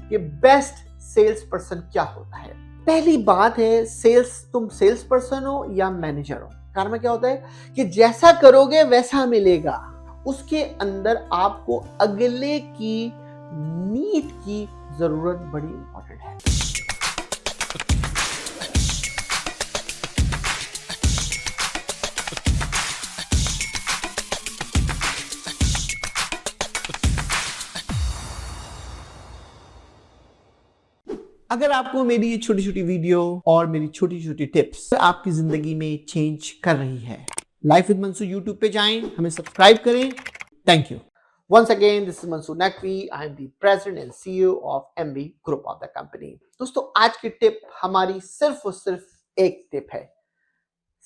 कि best sales person क्या होता है। पहली बात है, तुम सेल्स पर्सन हो या मैनेजर हो, कारण क्या होता है कि जैसा करोगे वैसा मिलेगा। उसके अंदर आपको अगले की नीड की जरूरत बड़ी इंपॉर्टेंट है। अगर आपको मेरी ये छोटी छोटी वीडियो और मेरी छोटी छोटी टिप्स आपकी जिंदगी में चेंज कर रही है, लाइफ विद मंसूर यूट्यूब पे जाएं, हमें सब्सक्राइब करें। Thank you. Once again, this is Mansoor Naqvi. I am the president and CEO of MB Group of the company. दोस्तों, आज की टिप हमारी सिर्फ और सिर्फ एक टिप है,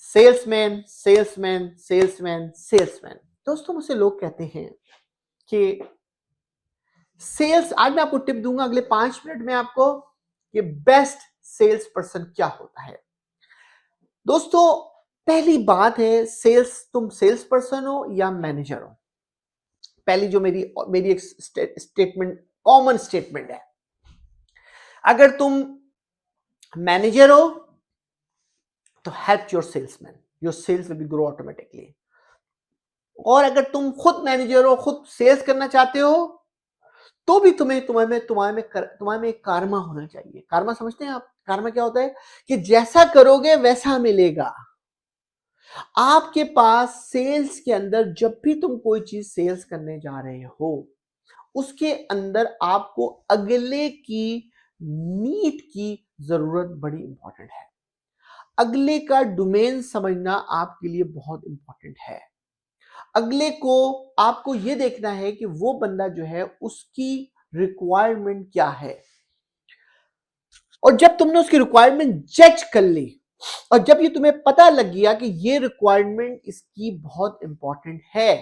सेल्समैन सेल्समैन सेल्समैन सेल्समैन। दोस्तों, मुझसे लोग कहते हैं कि सेल्स, आज मैं आपको टिप दूंगा अगले 5 मिनट में आपको कि बेस्ट सेल्स पर्सन क्या होता है। दोस्तों, पहली बात है, तुम सेल्स पर्सन हो या मैनेजर हो। पहली जो मेरी एक स्टेटमेंट, कॉमन स्टेटमेंट है, अगर तुम मैनेजर हो तो help your salesman, your sales will be grow automatically. और अगर तुम खुद मैनेजर हो, खुद सेल्स करना चाहते हो, तो भी तुम्हारे में एक कारमा होना चाहिए। कारमा समझते हैं आप? कारमा क्या होता है कि जैसा करोगे वैसा मिलेगा। आपके पास सेल्स के अंदर जब भी तुम कोई चीज सेल्स करने जा रहे हो, उसके अंदर आपको अगले की नीड की जरूरत बड़ी इंपॉर्टेंट है। अगले का डोमेन समझना आपके लिए बहुत इंपॉर्टेंट है। अगले को आपको यह देखना है कि वो बंदा जो है उसकी रिक्वायरमेंट क्या है, और जब तुमने उसकी रिक्वायरमेंट जज कर ली और जब ये तुम्हें पता लग गया कि ये रिक्वायरमेंट इसकी बहुत इंपॉर्टेंट है,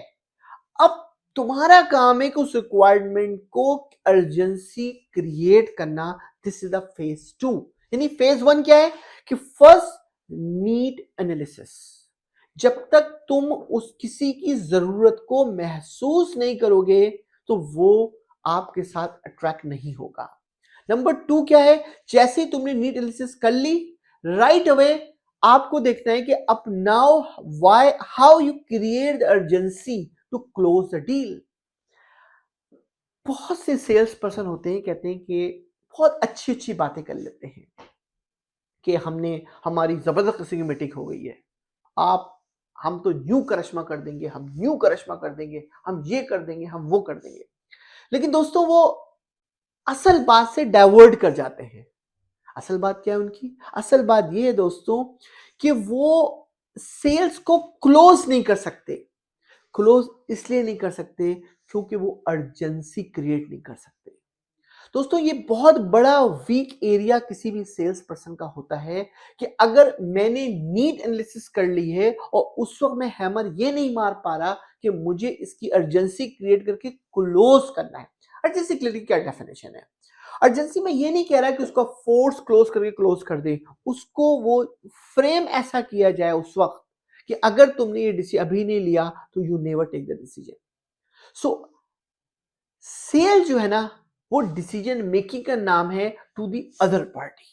अब तुम्हारा काम है कि उस रिक्वायरमेंट को अर्जेंसी क्रिएट करना। This is the phase 2। यानी फेज 1 क्या है कि फर्स्ट नीड एनालिसिस। जब तक तुम उस किसी की जरूरत को महसूस नहीं करोगे तो वो आपके साथ अट्रैक्ट नहीं होगा। नंबर 2 क्या है, जैसे ही तुमने नीड एनालिसिस कर ली, राइट अवे आपको देखना है कि अब now how you create the urgency to close the deal. बहुत से सेल्स पर्सन होते हैं, कहते हैं कि बहुत अच्छी अच्छी बातें कर लेते हैं कि हमारी जबरदस्त किसी की मीटिंग हो गई है, हम तो यूं करिश्मा कर देंगे, हम यूं करिश्मा कर देंगे, हम ये कर देंगे, हम वो कर देंगे। लेकिन दोस्तों, वो असल बात से डाइवर्ट कर जाते हैं। असल बात क्या है उनकी? असल बात ये है दोस्तों कि वो सेल्स को क्लोज नहीं कर सकते। क्लोज इसलिए नहीं कर सकते क्योंकि वो अर्जेंसी क्रिएट नहीं कर सकते। दोस्तों, ये बहुत बड़ा वीक एरिया किसी भी सेल्स पर्सन का होता है कि अगर मैंने नीड एनालिसिस कर ली है और उस वक्त मैं हैमर ये नहीं मार पा रहा कि मुझे इसकी अर्जेंसी क्रिएट करके क्लोज करना है। अर्जेंसी क्लियर क्या डेफिनेशन है? अर्जेंसी में ये नहीं कह रहा कि उसको फोर्स क्लोज करके क्लोज कर दे, उसको वो फ्रेम ऐसा किया जाए उस वक्त कि अगर तुमने ये डिसीजन अभी नहीं लिया तो you never take the decision. So sale जो है ना, वो डिसीजन मेकिंग का नाम है टू द अदर पार्टी,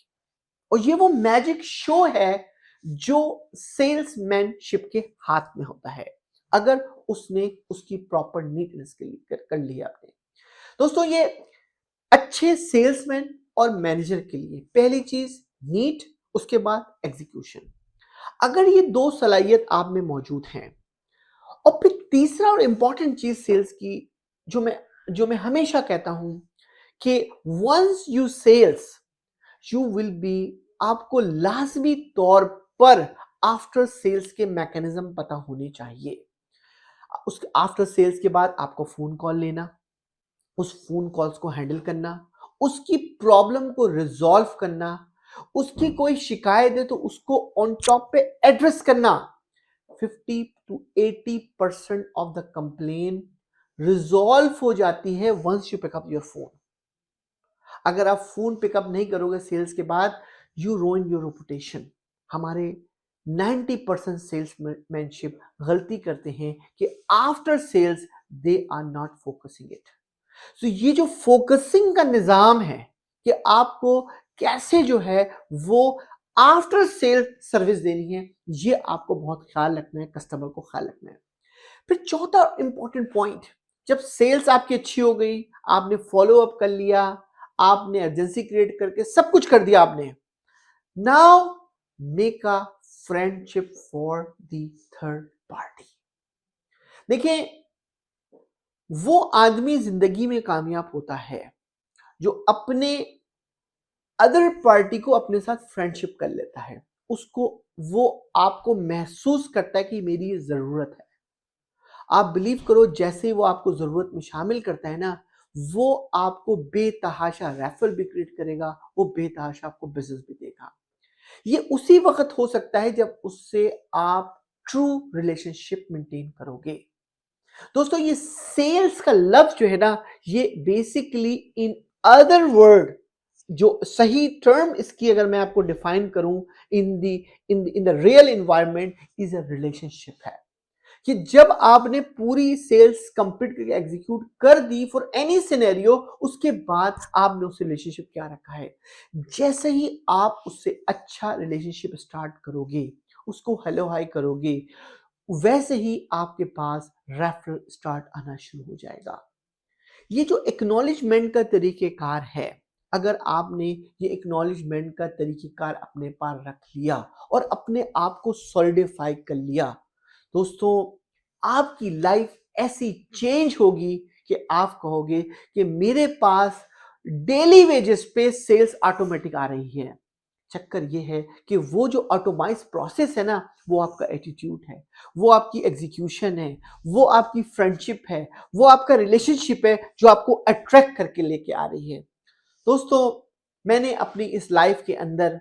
और ये वो मैजिक शो है जो सेल्समैनशिप के हाथ में होता है अगर उसने उसकी प्रॉपर नीटनेस के लिए कर लिया आपने। दोस्तों, ये अच्छे सेल्समैन और मैनेजर के लिए पहली चीज नीट, उसके बाद एग्जीक्यूशन। अगर ये दो सलाहियत आप में मौजूद हैं, और फिर तीसरा और इंपॉर्टेंट चीज सेल्स की जो मैं हमेशा कहता हूं कि once you sales you will be, आपको लाजमी तौर पर आफ्टर सेल्स के मैकेनिज्म पता होने चाहिए। उसके आफ्टर सेल्स के बाद आपको फोन कॉल लेना, उस फोन कॉल्स को हैंडल करना, उसकी प्रॉब्लम को रिजॉल्व करना, उसकी कोई शिकायत है तो उसको ऑन टॉप पे एड्रेस करना। 50 to 80% of the complain resolve हो जाती है once you pickup your phone. अगर आप फोन पिकअप नहीं करोगे सेल्स के बाद, यू रोइन योर रेपुटेशन। हमारे 90% सेल्समैनशिप गलती करते हैं कि after sales they are not focusing it. तो ये जो फोकसिंग का निजाम है, कि आपको कैसे जो है वो आफ्टर सेल सर्विस देनी है, ये आपको बहुत ख्याल रखना है, कस्टमर को ख्याल रखना है। फिर चौथा इंपॉर्टेंट पॉइंट, जब सेल्स आपकी अच्छी हो गई, आपने फॉलो अप कर लिया, आपने एजेंसी क्रिएट करके सब कुछ कर दिया आपने, now make a friendship for the third party. देखिए, वो आदमी जिंदगी में कामयाब होता है जो अपने अदर पार्टी को अपने साथ फ्रेंडशिप कर लेता है, उसको वो आपको महसूस करता है कि मेरी ये जरूरत है। आप बिलीव करो, जैसे ही वो आपको जरूरत में शामिल करता है ना, वो आपको बेतहाशा रेफरल भी क्रिएट करेगा, वो बेतहाशा आपको बिजनेस भी देगा। ये उसी वक्त हो सकता है जब उससे आप ट्रू रिलेशनशिप मेंटेन करोगे। दोस्तों, ये सेल्स का लफ्ज जो है ना, ये बेसिकली इन अदर वर्ड, जो सही टर्म इसकी अगर मैं आपको डिफाइन करूं, in the real environment, is a relationship है। कि जब आपने पूरी सेल्स कंप्लीट करके एग्जीक्यूट कर दी फॉर एनी सिनेरियो, उसके बाद आपने उस रिलेशनशिप क्या रखा है। जैसे ही आप उससे अच्छा रिलेशनशिप स्टार्ट करोगे, उसको हेलो हाई करोगे, वैसे ही आपके पास रेफरल स्टार्ट आना शुरू हो जाएगा। ये जो एक्नॉलेजमेंट का तरीकेकार है, अगर आपने ये एक्नॉलेजमेंट का तरीकेकार अपने पास रख लिया और अपने आप को सॉलिडिफाई कर लिया, दोस्तों, आपकी लाइफ ऐसी चेंज होगी कि आप कहोगे कि मेरे पास डेली वेजेस पे सेल्स ऑटोमेटिक आ रही है। चक्कर ये है कि वो जो ऑटोमाइज प्रोसेस है ना, वो आपका एटीट्यूड है, वो आपकी एग्जीक्यूशन है, वो आपकी फ्रेंडशिप है, वो आपका रिलेशनशिप है जो आपको अट्रैक्ट करके लेके आ रही है। दोस्तों, मैंने अपनी इस लाइफ के अंदर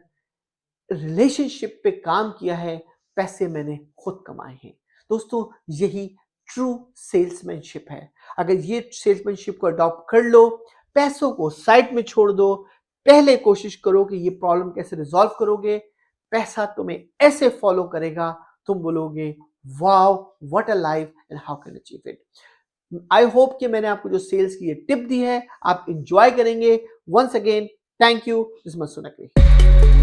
रिलेशनशिप पे काम किया है, पैसे मैंने खुद कमाए हैं। दोस्तों, यही ट्रू सेल्समैनशिप है। अगर ये सेल्समैनशिप को अडॉप्ट कर लो, पैसों को साइड में छोड़ दो, पहले कोशिश करो कि ये प्रॉब्लम कैसे रिजॉल्व करोगे, पैसा तुम्हें ऐसे फॉलो करेगा, तुम बोलोगे wow what a life and how can achieve it. I hope कि मैंने आपको जो सेल्स की ये टिप दी है, आप इंजॉय करेंगे। Once again, thank you, this is Masood Naqvi.